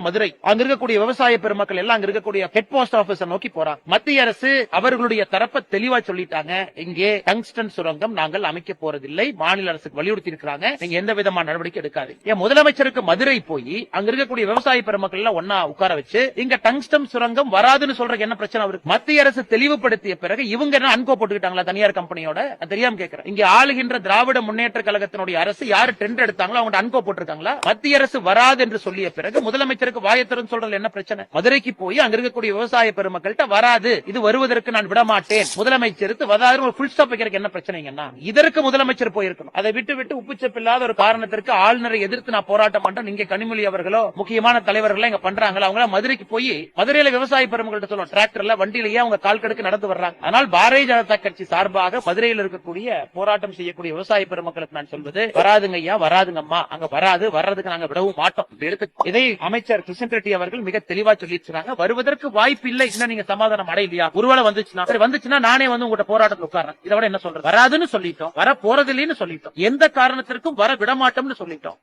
மதுரை. அங்க இருக்கக்கூடிய விவசாய பெருமக்கள் எல்லாம் அங்க இருக்கக்கூடிய ஹெட் போஸ்ட் ஆபீஸ் நோக்கி போறாங்க. மத்திய அரசு அவர்களுடைய தரப்பை தெளிவா சொல்லிட்டாங்க. இங்கே டங்ஸ்டன் சுரங்கம் நாங்கள் அமைக்க போறதில்லை. மாநில அரசுக்கு வலியுறுத்தி இருக்கிறாங்க. நீங்க எந்த விதமான நடவடிக்கை எடுக்காது. என் முதலமைச்சருக்கு மதுரை போய் அங்க இருக்கக்கூடிய விவசாய பெருமக்கள் எல்லாம் ஒன்னா உட்கார வச்சு இங்க டங்ஸ்டன் சுரங்கம் வராதுன்னு சொல்ற என்ன பிரச்சனை அவருக்கு? மத்திய அரசு தெளிவுபடுத்திய பிறகு இவங்க என்ன அன்கோ போட்டுக்கிட்டாங்களா தனியார் கம்பெனியோட? தெரியாம கேட்கிறேன். இங்க ஆளுகின்ற திராவிட முன்னேற்ற கழகத்தினுடைய அரசு யாரு டெண்டர் எடுத்தாங்களோ அவங்க அன்கோ போட்டிருக்காங்களா? மத்திய அரசு வராது என்று சொல்லிய பிறகு முதலமைச்சருக்கு வாயத்திறன் சொல்றது என்ன பிரச்சனை? மதுரைக்கு போய் அங்க இருக்கக்கூடிய விவசாய பெருமக்கள்கிட்ட வராது, இது வருவதற்கு நான் விட மாட்டேன், முதலமைச்சருக்கு வராது ஒரு ஃபுல் ஸ்டாப் வைக்கிறதுக்கு என்ன பிரச்சனைங்கன்னா இதற்கு முதலமைச்சர் போயிருக்கணும். அதை விட்டு உப்புச்சப்பில்லாத ஒரு காரணத்திற்கு ஆளுநரை எதிர்த்து நான் போராட்டம் பண்றேன். இங்க கனிமொழி அவர்களோ முக்கியமான தலைவர்கள் இங்க பண்றாங்களா? அவங்க மதுரைக்கு போய் மதுரையில விவசாய பெருமக்கள்கிட்ட சொல்லுவோம், டிராக்டர்ல வண்டியிலேயே அவங்க கால் கடுக்கு நடந்து வர்றாங்க. ஆனால் பாரதிய ஜனதா கட்சி சார்பாக மதுரையில் இருக்கக்கூடிய போராட்டம் செய்யக்கூடிய விவசாய பெருமக்களுக்கு நான் சொல்வது, வராதுங்க ஐயா, வராதுங்கம்மா, அங்க வராது, வர்றதுக்கு நாங்க விடவும் மாட்டோம். இதை அமைச்சர் கிருஷ்ணன் ரெட்டி அவர்கள் மிக தெளிவா சொல்லியிருக்காங்க. வருவதற்கு வாய்ப்பு இல்லை. இன்னும் நீங்க சமாதானம் அடையலையா? ஒருவேளை வந்துச்சுன்னா நானே வந்து உங்கள்கிட்ட போராட்டம் உட்கார்றேன். இதை விட என்ன சொல்றது? வராதுன்னு சொல்லிட்டோம், வர போறதில்லைன்னு சொல்லிட்டோம், எந்த காரணத்திற்கும் வர விடமாட்டோம்னு சொல்லிட்டோம்.